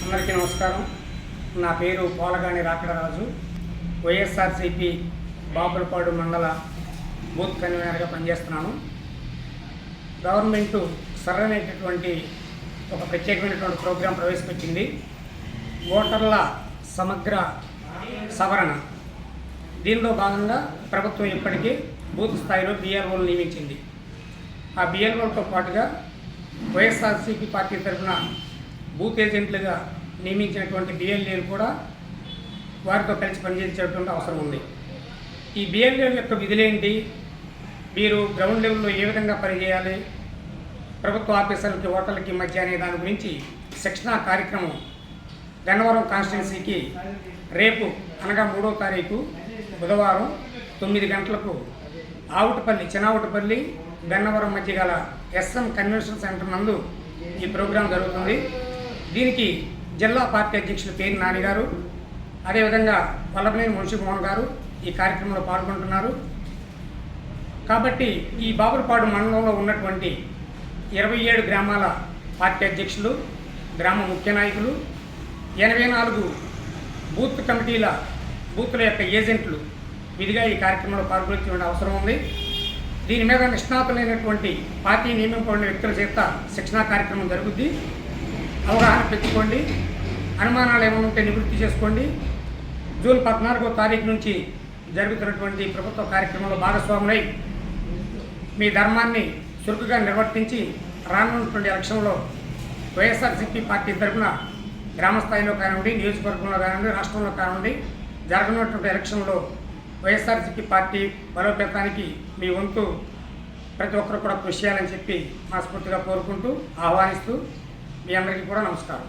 అందరికీ నమస్కారం. నా పేరు పోలగాని రాకడరాజు. వైఎస్ఆర్సీపీ బాపులపాడు మండల బూత్ కన్వీనర్గా పనిచేస్తున్నాను. గవర్నమెంటు సరైనటువంటి ఒక ప్రత్యేకమైనటువంటి ప్రోగ్రాం ప్రవేశపెట్టింది. ఓటర్ల సమగ్ర సవరణ. దీనిలో భాగంగా ప్రభుత్వం ఇప్పటికీ బూత్ స్థాయిలో బిఎల్ఓలు నియమించింది. ఆ బిఎల్ఓలతో పాటుగా వైఎస్ఆర్సీపీ పార్టీ తరఫున బూత్ ఏజెంట్లుగా నియమించినటువంటి బిఎల్ఏలు కూడా వారితో కలిసి పనిచేసేటువంటి అవసరం ఉంది. ఈ బిఎల్ఏల యొక్క విధులేంటి, వీరు గ్రౌండ్ లెవెల్లో ఏ విధంగా పనిచేయాలి, ప్రభుత్వ ఆఫీసర్లకి ఓటర్లకి మధ్య అనే దాని గురించి శిక్షణా కార్యక్రమం గన్నవరం కాన్స్టిట్యున్సీకి రేపు అనగా 3వ తారీఖు బుధవారం 9 గంటలకు చినావుటపల్లి గన్నవరం మధ్య గల ఎస్ఎం కన్వెన్షన్ సెంటర్ నందు ఈ ప్రోగ్రాం జరుగుతుంది. దీనికి జిల్లా పార్టీ అధ్యక్షులు పేరు నాని గారు, అదేవిధంగా వల్లభనేని మున్సిమోహన్ గారు ఈ కార్యక్రమంలో పాల్గొంటున్నారు. కాబట్టి ఈ బాపులపాడు మండలంలో ఉన్నటువంటి 27 గ్రామాల పార్టీ అధ్యక్షులు, గ్రామ ముఖ్య నాయకులు, 84 బూత్ కమిటీల బూత్ల యొక్క ఏజెంట్లు విధిగా ఈ కార్యక్రమంలో పాల్గొనే అవసరం ఉంది. దీని మీద నిష్ణాతులైనటువంటి పార్టీ నియమింపబడిన వ్యక్తుల చేత శిక్షణా కార్యక్రమం జరుగుద్ది. అవగాహన పెంచుకోండి, అనుమానాలు ఏమైనా ఉంటే నివృత్తి చేసుకోండి. జూన్ 14వ తారీఖు నుంచి జరుగుతున్నటువంటి ప్రభుత్వ కార్యక్రమంలో భాగస్వాములై మీ ధర్మాన్ని చురుకుగా నిర్వర్తించి రానున్నటువంటి ఎలక్షన్లో వైఎస్ఆర్సీపీ పార్టీ తరఫున గ్రామస్థాయిలో కానివ్వండి, నియోజకవర్గంలో కానివ్వండి, రాష్ట్రంలో కానివ్వండి జరగనున్నటువంటి ఎలక్షన్లో వైఎస్ఆర్సీపీ పార్టీ బలోపేతానికి మీ వంతు ప్రతి ఒక్కరు కూడా కృషి చేయాలని చెప్పి మనస్ఫూర్తిగా కోరుకుంటూ ఆహ్వానిస్తూ మీ అందరికీ కూడా నమస్కారం.